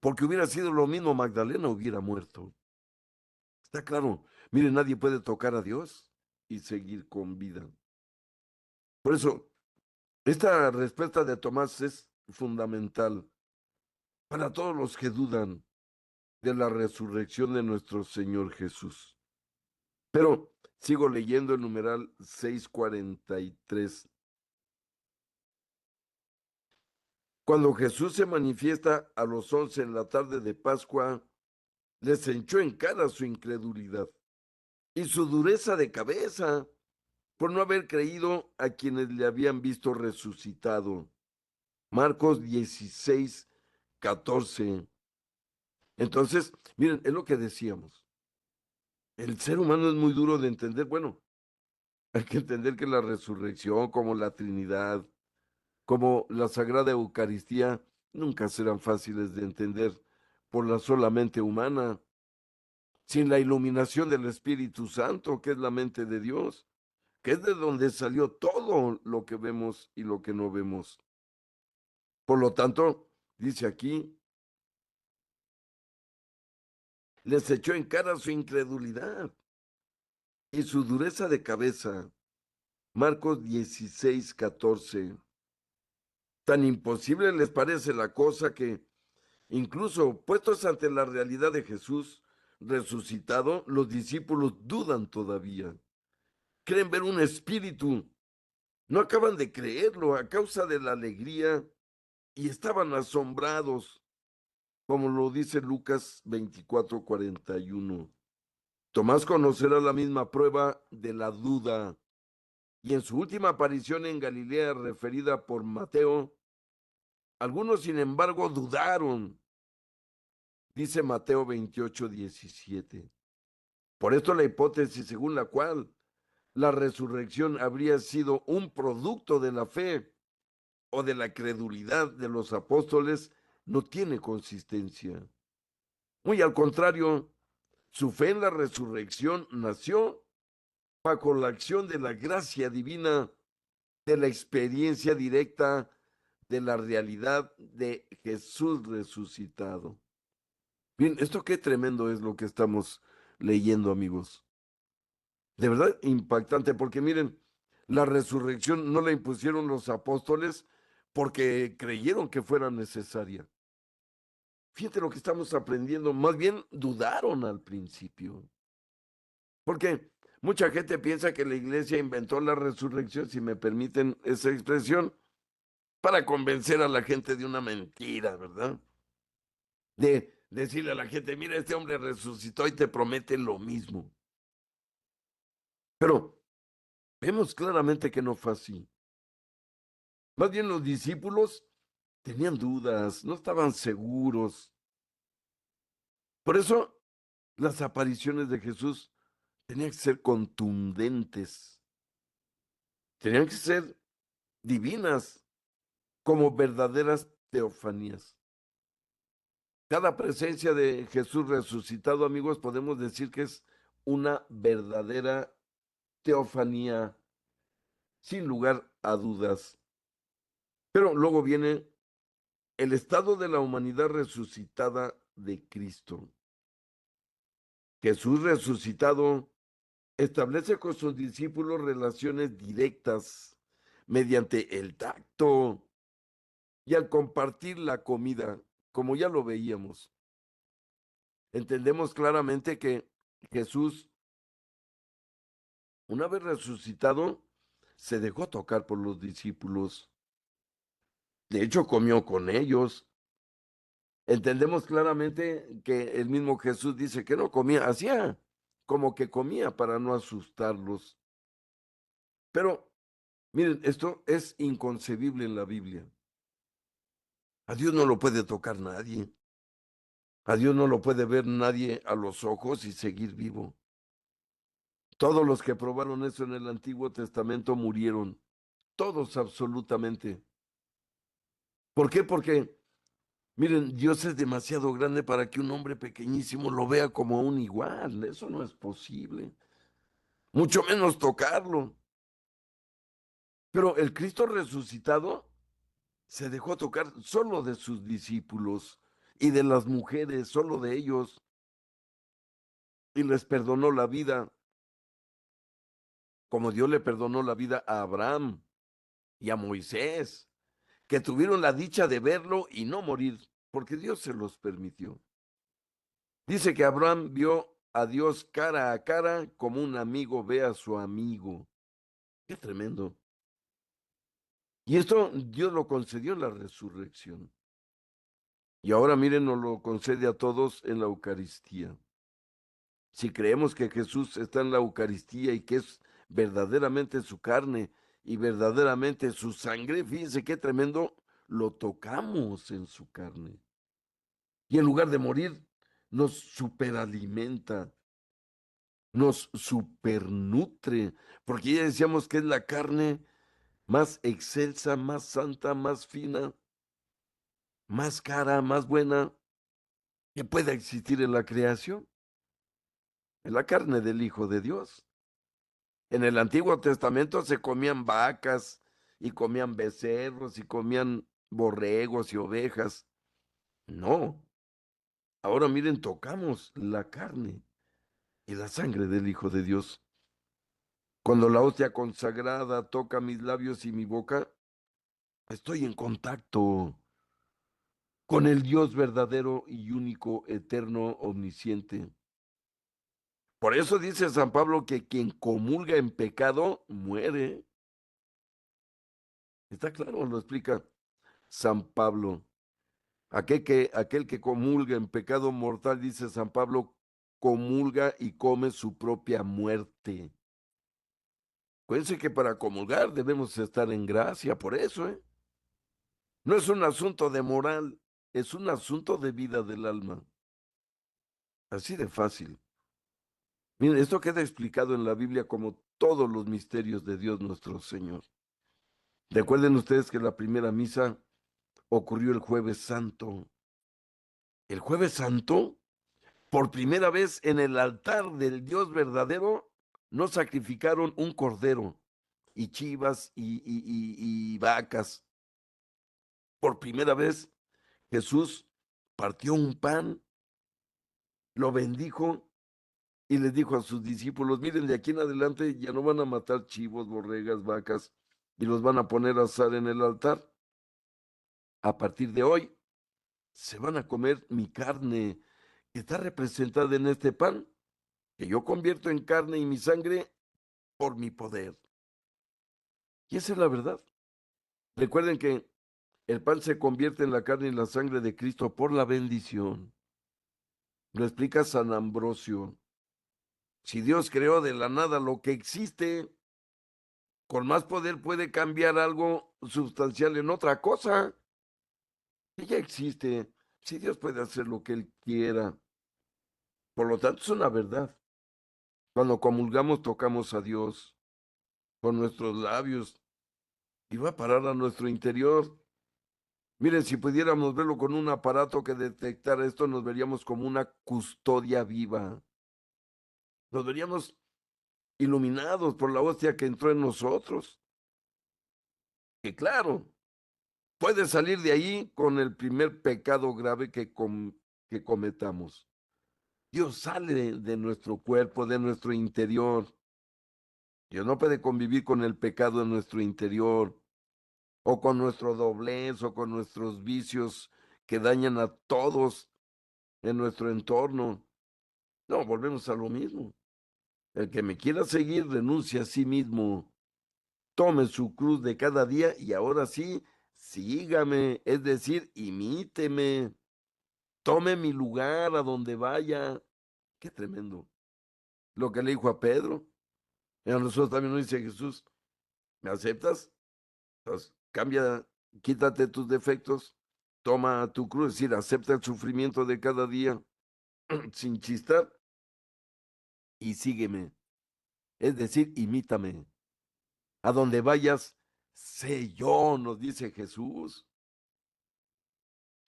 porque hubiera sido lo mismo, Magdalena hubiera muerto. Está claro, mire, nadie puede tocar a Dios y seguir con vida. Por eso, esta respuesta de Tomás es fundamental para todos los que dudan de la resurrección de nuestro Señor Jesús. Pero sigo leyendo el numeral 643. Cuando Jesús se manifiesta a los 11 en la tarde de Pascua, les echó en cara su incredulidad y su dureza de cabeza por no haber creído a quienes le habían visto resucitado. Marcos 16:14. Entonces, miren, es lo que decíamos. El ser humano es muy duro de entender. Bueno, hay que entender que la resurrección, como la Trinidad, como la Sagrada Eucaristía, nunca serán fáciles de entender por la sola mente humana, sin la iluminación del Espíritu Santo, que es la mente de Dios, que es de donde salió todo lo que vemos y lo que no vemos. Por lo tanto, dice aquí, les echó en cara su incredulidad y su dureza de cabeza. Marcos 16:14. Tan imposible les parece la cosa que, incluso puestos ante la realidad de Jesús resucitado, los discípulos dudan todavía. Creen ver un espíritu. No acaban de creerlo a causa de la alegría y estaban asombrados, como lo dice Lucas 24:41. Tomás conocerá la misma prueba de la duda y en su última aparición en Galilea referida por Mateo, algunos sin embargo dudaron, dice Mateo 28:17. Por esto la hipótesis según la cual la resurrección habría sido un producto de la fe o de la credulidad de los apóstoles no tiene consistencia. Muy al contrario, su fe en la resurrección nació bajo la acción de la gracia divina de la experiencia directa de la realidad de Jesús resucitado. Bien, esto qué tremendo es lo que estamos leyendo, amigos. De verdad impactante, porque miren, la resurrección no la impusieron los apóstoles porque creyeron que fuera necesaria. Fíjate lo que estamos aprendiendo, más bien dudaron al principio. Porque mucha gente piensa que la iglesia inventó la resurrección, si me permiten esa expresión, para convencer a la gente de una mentira, ¿verdad? De decirle a la gente, mira, este hombre resucitó y te promete lo mismo. Pero vemos claramente que no fue así. Más bien los discípulos tenían dudas, no estaban seguros. Por eso las apariciones de Jesús tenían que ser contundentes, tenían que ser divinas, como verdaderas teofanías. Cada presencia de Jesús resucitado, amigos, podemos decir que es una verdadera teofanía, sin lugar a dudas. Pero luego viene el estado de la humanidad resucitada de Cristo. Jesús resucitado establece con sus discípulos relaciones directas mediante el tacto y al compartir la comida, como ya lo veíamos. Entendemos claramente que Jesús, una vez resucitado, se dejó tocar por los discípulos. De hecho, comió con ellos. Entendemos claramente que el mismo Jesús dice que no comía, hacía como que comía para no asustarlos. Pero miren, esto es inconcebible en la Biblia. A Dios no lo puede tocar nadie. A Dios no lo puede ver nadie a los ojos y seguir vivo. Todos los que probaron eso en el Antiguo Testamento murieron. Todos absolutamente. ¿Por qué? Porque, miren, Dios es demasiado grande para que un hombre pequeñísimo lo vea como un igual. Eso no es posible. Mucho menos tocarlo. Pero el Cristo resucitado se dejó tocar solo de sus discípulos y de las mujeres, solo de ellos, y les perdonó la vida, como Dios le perdonó la vida a Abraham y a Moisés, que tuvieron la dicha de verlo y no morir, porque Dios se los permitió. Dice que Abraham vio a Dios cara a cara como un amigo ve a su amigo. Qué tremendo. Y esto Dios lo concedió en la resurrección. Y ahora miren, nos lo concede a todos en la Eucaristía. Si creemos que Jesús está en la Eucaristía y que es verdaderamente su carne y verdaderamente su sangre, fíjense qué tremendo, lo tocamos en su carne. Y en lugar de morir, nos superalimenta, nos supernutre, porque ya decíamos que es la carne más excelsa, más santa, más fina, más cara, más buena que pueda existir en la creación, en la carne del Hijo de Dios. En el Antiguo Testamento se comían vacas y comían becerros y comían borregos y ovejas. No, ahora miren, tocamos la carne y la sangre del Hijo de Dios. Cuando la hostia consagrada toca mis labios y mi boca, estoy en contacto con el Dios verdadero y único, eterno, omnisciente. Por eso dice San Pablo que quien comulga en pecado muere. Está claro, lo explica San Pablo. Aquel que comulga en pecado mortal, dice San Pablo, comulga y come su propia muerte. Acuérdense que para comulgar debemos estar en gracia, por eso, ¿eh? No es un asunto de moral, es un asunto de vida del alma. Así de fácil. Miren, esto queda explicado en la Biblia como todos los misterios de Dios nuestro Señor. Recuerden ustedes que la primera misa ocurrió el Jueves Santo. El Jueves Santo, por primera vez en el altar del Dios verdadero, no sacrificaron un cordero, y chivas y vacas. Por primera vez, Jesús partió un pan, lo bendijo y les dijo a sus discípulos, miren, de aquí en adelante ya no van a matar chivos, borregas, vacas y los van a poner a asar en el altar. A partir de hoy se van a comer mi carne que está representada en este pan, que yo convierto en carne y mi sangre por mi poder. Y esa es la verdad. Recuerden que el pan se convierte en la carne y la sangre de Cristo por la bendición. Lo explica San Ambrosio. Si Dios creó de la nada lo que existe, con más poder puede cambiar algo sustancial en otra cosa que ya existe. Si Dios puede hacer lo que Él quiera. Por lo tanto, es una verdad. Cuando comulgamos, tocamos a Dios con nuestros labios y va a parar a nuestro interior. Miren, si pudiéramos verlo con un aparato que detectara esto, nos veríamos como una custodia viva. Nos veríamos iluminados por la hostia que entró en nosotros. Que claro, puede salir de ahí con el primer pecado grave que cometamos. Dios sale de nuestro cuerpo, de nuestro interior. Dios no puede convivir con el pecado en nuestro interior, o con nuestro doblez, o con nuestros vicios que dañan a todos en nuestro entorno. No, volvemos a lo mismo. El que me quiera seguir renuncia a sí mismo, tome su cruz de cada día y ahora sí, sígame, es decir, imíteme, tome mi lugar a donde vaya. Qué tremendo. Lo que le dijo a Pedro, y a nosotros también nos dice Jesús, ¿me aceptas? Entonces, cambia, quítate tus defectos, toma tu cruz, es decir, acepta el sufrimiento de cada día sin chistar y sígueme, es decir, imítame. A donde vayas, sé yo, nos dice Jesús.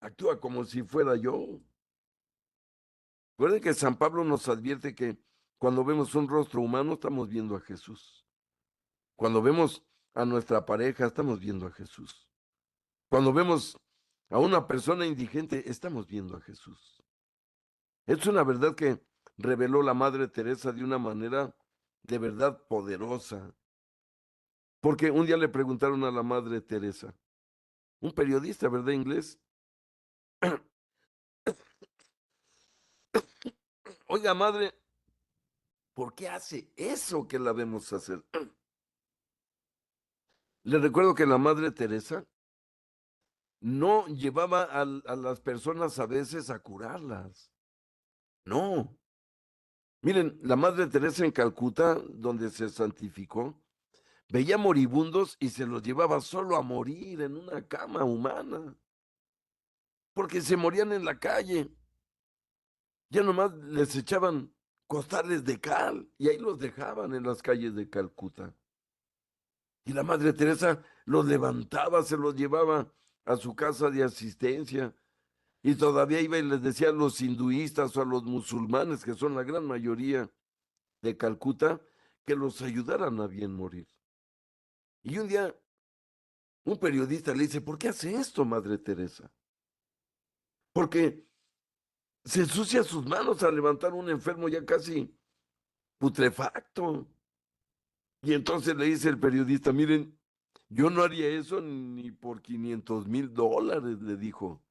Actúa como si fuera yo. Recuerden que San Pablo nos advierte que cuando vemos un rostro humano estamos viendo a Jesús. Cuando vemos a nuestra pareja estamos viendo a Jesús. Cuando vemos a una persona indigente estamos viendo a Jesús. Es una verdad que reveló la Madre Teresa de una manera de verdad poderosa. Porque un día le preguntaron a la Madre Teresa, un periodista, ¿verdad? Inglés. Oiga, madre, ¿por qué hace eso que la vemos hacer? Le recuerdo que la Madre Teresa no llevaba a las personas a veces a curarlas. No. Miren, la Madre Teresa en Calcuta, donde se santificó, veía moribundos y se los llevaba solo a morir en una cama humana, porque se morían en la calle. Ya nomás les echaban costales de cal y ahí los dejaban en las calles de Calcuta. Y la Madre Teresa los levantaba, se los llevaba a su casa de asistencia y todavía iba y les decía a los hinduistas o a los musulmanes, que son la gran mayoría de Calcuta, que los ayudaran a bien morir. Y un día un periodista le dice, ¿por qué hace esto, Madre Teresa? Porque se ensucia sus manos a levantar un enfermo ya casi putrefacto. Y entonces le dice el periodista, miren, yo no haría eso ni por $500,000, le dijo.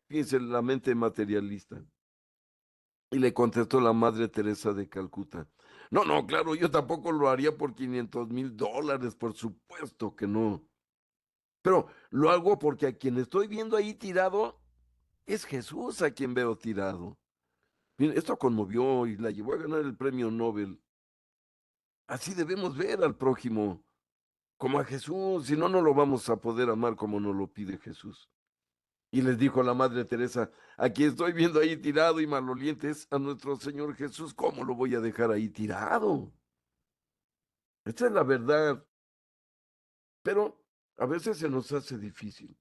Fíjense la mente materialista. Y le contestó la Madre Teresa de Calcuta. No, no, claro, yo tampoco lo haría por $500,000, por supuesto que no. Pero lo hago porque a quien estoy viendo ahí tirado es Jesús a quien veo tirado. Miren, esto conmovió y la llevó a ganar el premio Nobel. Así debemos ver al prójimo, como a Jesús, si no, no lo vamos a poder amar como nos lo pide Jesús. Y les dijo la Madre Teresa, aquí estoy viendo ahí tirado y malolientes a nuestro Señor Jesús, ¿cómo lo voy a dejar ahí tirado? Esta es la verdad, pero a veces se nos hace difícil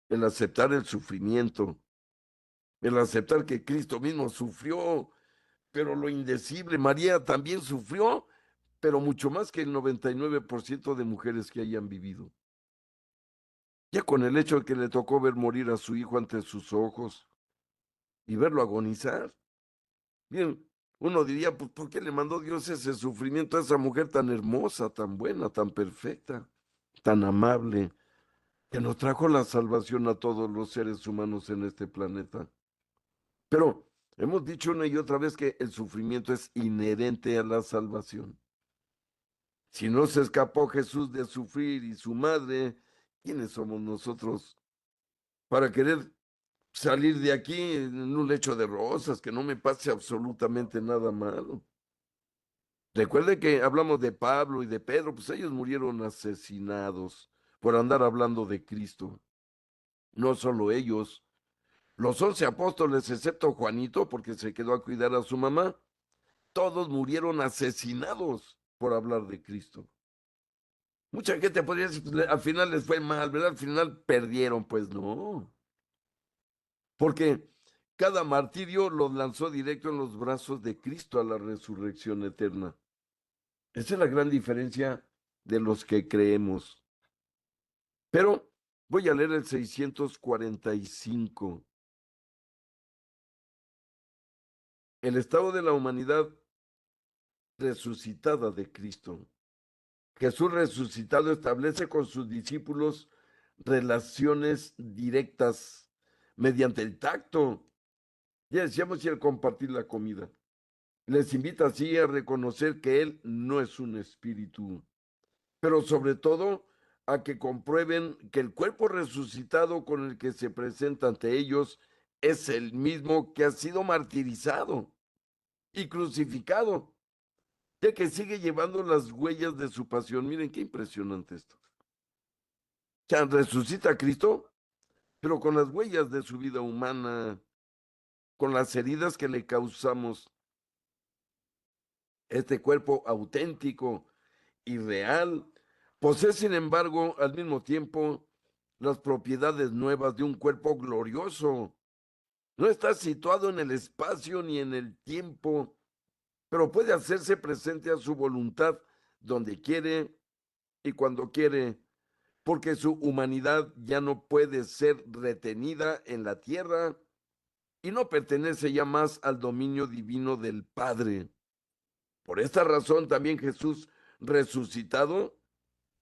el aceptar el sufrimiento, el aceptar que Cristo mismo sufrió, pero lo indecible, María también sufrió, pero mucho más que el 99% de mujeres que hayan vivido. Ya con el hecho de que le tocó ver morir a su hijo ante sus ojos y verlo agonizar. Bien, uno diría, pues, ¿por qué le mandó Dios ese sufrimiento a esa mujer tan hermosa, tan buena, tan perfecta, tan amable, que nos trajo la salvación a todos los seres humanos en este planeta? Pero hemos dicho una y otra vez que el sufrimiento es inherente a la salvación. Si no se escapó Jesús de sufrir y su madre, ¿quiénes somos nosotros para querer salir de aquí en un lecho de rosas, que no me pase absolutamente nada malo? Recuerde que hablamos de Pablo y de Pedro, pues ellos murieron asesinados por andar hablando de Cristo. No solo ellos, los 11 apóstoles, excepto Juanito, porque se quedó a cuidar a su mamá, todos murieron asesinados por hablar de Cristo. Mucha gente podría decir, pues, al final les fue mal, ¿verdad? Al final perdieron, pues no, porque cada martirio los lanzó directo en los brazos de Cristo a la resurrección eterna. Esa es la gran diferencia de los que creemos. Pero voy a leer el 645. El estado de la humanidad resucitada de Cristo. Jesús resucitado establece con sus discípulos relaciones directas mediante el tacto. Ya decíamos, y el compartir la comida. Les invita así a reconocer que Él no es un espíritu, pero sobre todo a que comprueben que el cuerpo resucitado con el que se presenta ante ellos es el mismo que ha sido martirizado y crucificado, ya que sigue llevando las huellas de su pasión. Miren qué impresionante esto. O sea, resucita a Cristo, pero con las huellas de su vida humana, con las heridas que le causamos. Este cuerpo auténtico y real posee, sin embargo, al mismo tiempo las propiedades nuevas de un cuerpo glorioso. No está situado en el espacio ni en el tiempo, pero puede hacerse presente a su voluntad donde quiere y cuando quiere, porque su humanidad ya no puede ser retenida en la tierra y no pertenece ya más al dominio divino del Padre. Por esta razón también Jesús resucitado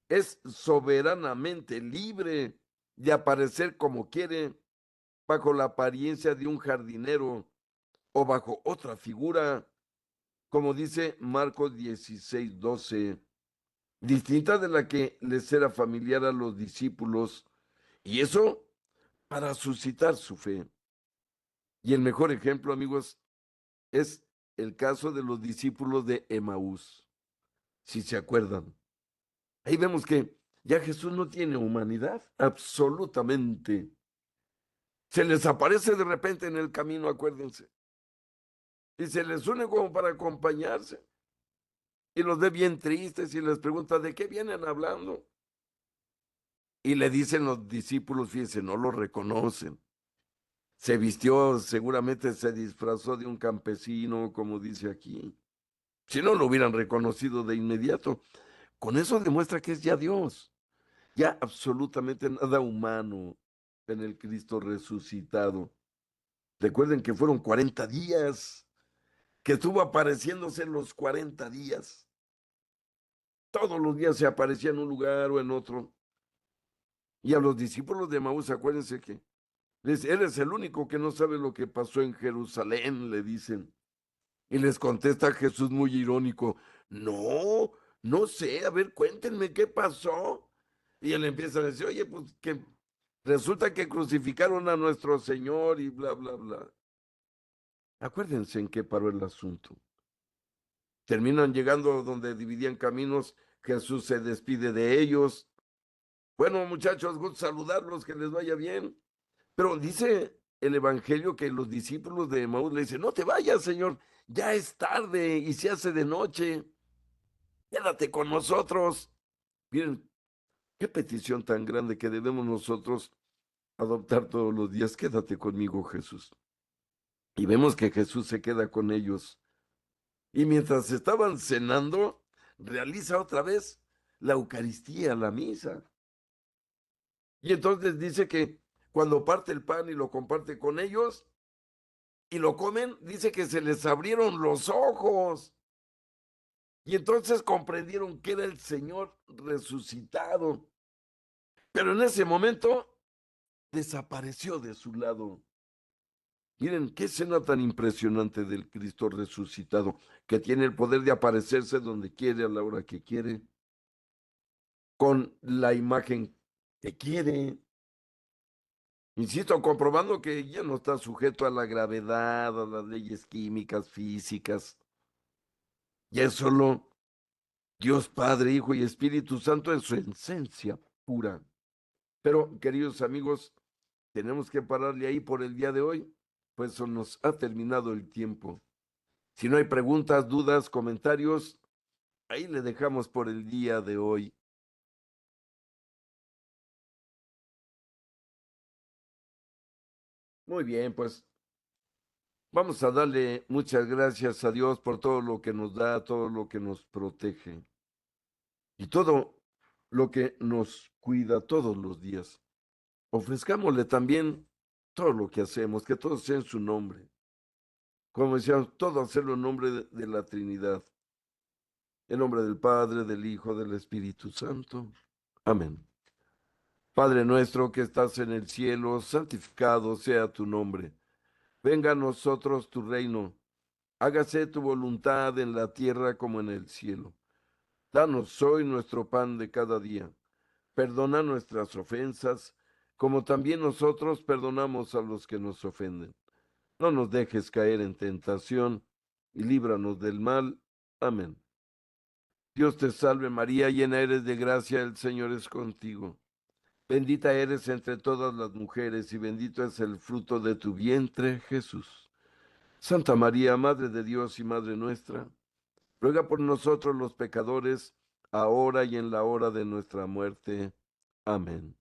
es soberanamente libre de aparecer como quiere, bajo la apariencia de un jardinero o bajo otra figura, como dice Marcos 16:12, distinta de la que les era familiar a los discípulos, y eso para suscitar su fe. Y el mejor ejemplo, amigos, es el caso de los discípulos de Emaús, si se acuerdan. Ahí vemos que ya Jesús no tiene humanidad, absolutamente. Se les aparece de repente en el camino, acuérdense, y se les une como para acompañarse, y los ve bien tristes y les pregunta, ¿de qué vienen hablando? Y le dicen los discípulos, fíjense, no lo reconocen. Se vistió, seguramente se disfrazó de un campesino, como dice aquí. Si no, lo hubieran reconocido de inmediato. Con eso demuestra que es ya Dios, ya absolutamente nada humano en el Cristo resucitado. Recuerden que fueron 40 días, que estuvo apareciéndose en los 40 días. Todos los días se aparecía en un lugar o en otro. Y a los discípulos de Maús, acuérdense que eres el único que no sabe lo que pasó en Jerusalén, le dicen. Y les contesta Jesús muy irónico, no, no sé, a ver, cuéntenme qué pasó. Y él empieza a decir, oye, pues que resulta que crucificaron a nuestro Señor y bla, bla, bla. Acuérdense en qué paró el asunto. Terminan llegando donde dividían caminos, Jesús se despide de ellos. Bueno, muchachos, gusto saludarlos, que les vaya bien. Pero dice el Evangelio que los discípulos de Emaús le dicen, no te vayas, Señor, ya es tarde y se hace de noche, quédate con nosotros. Miren, qué petición tan grande que debemos nosotros adoptar todos los días. Quédate conmigo, Jesús. Y vemos que Jesús se queda con ellos. Y mientras estaban cenando, realiza otra vez la Eucaristía, la misa. Y entonces dice que cuando parte el pan y lo comparte con ellos y lo comen, dice que se les abrieron los ojos. Y entonces comprendieron que era el Señor resucitado. Pero en ese momento desapareció de su lado. Miren, qué escena tan impresionante del Cristo resucitado, que tiene el poder de aparecerse donde quiere, a la hora que quiere, con la imagen que quiere. Insisto, comprobando que ya no está sujeto a la gravedad, a las leyes químicas, físicas. Ya es solo Dios Padre, Hijo y Espíritu Santo en su esencia pura. Pero, queridos amigos, tenemos que pararle ahí por el día de hoy, pues se nos ha terminado el tiempo. Si no hay preguntas, dudas, comentarios, ahí le dejamos por el día de hoy. Muy bien, pues vamos a darle muchas gracias a Dios por todo lo que nos da, todo lo que nos protege y todo lo que nos cuida todos los días. Ofrezcámosle también todo lo que hacemos, que todo sea en su nombre. Como decíamos, todo hacerlo en nombre de la Trinidad. En nombre del Padre, del Hijo, del Espíritu Santo. Amén. Padre nuestro que estás en el cielo, santificado sea tu nombre. Venga a nosotros tu reino. Hágase tu voluntad en la tierra como en el cielo. Danos hoy nuestro pan de cada día. Perdona nuestras ofensas, como también nosotros perdonamos a los que nos ofenden. No nos dejes caer en tentación y líbranos del mal. Amén. Dios te salve María, llena eres de gracia, el Señor es contigo. Bendita eres entre todas las mujeres y bendito es el fruto de tu vientre, Jesús. Santa María, Madre de Dios y Madre nuestra, ruega por nosotros los pecadores, ahora y en la hora de nuestra muerte. Amén.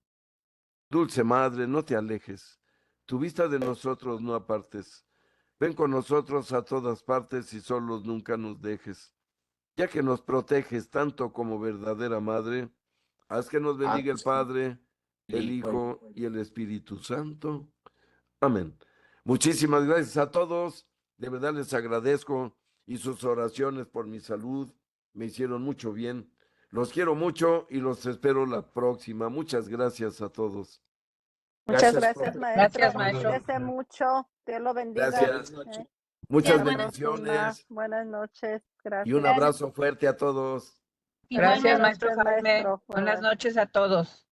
Dulce Madre, no te alejes, tu vista de nosotros no apartes. Ven con nosotros a todas partes y solos nunca nos dejes. Ya que nos proteges tanto como verdadera Madre, haz que nos bendiga el Padre, el Hijo y el Espíritu Santo. Amén. Muchísimas gracias a todos. De verdad les agradezco y sus oraciones por mi salud me hicieron mucho bien. Los quiero mucho y los espero la próxima. Muchas gracias a todos. Muchas Gracias, gracias, profe. maestro. Gracias, maestro. Cuídese mucho. Dios lo bendiga. Gracias. noches. Muchas Se lo estima. bendiciones Buenas noches. y Gracias. un abrazo fuerte a todos. Gracias, Buenas maestro noches, Jaime. maestro. Buenas Bye. noches a todos.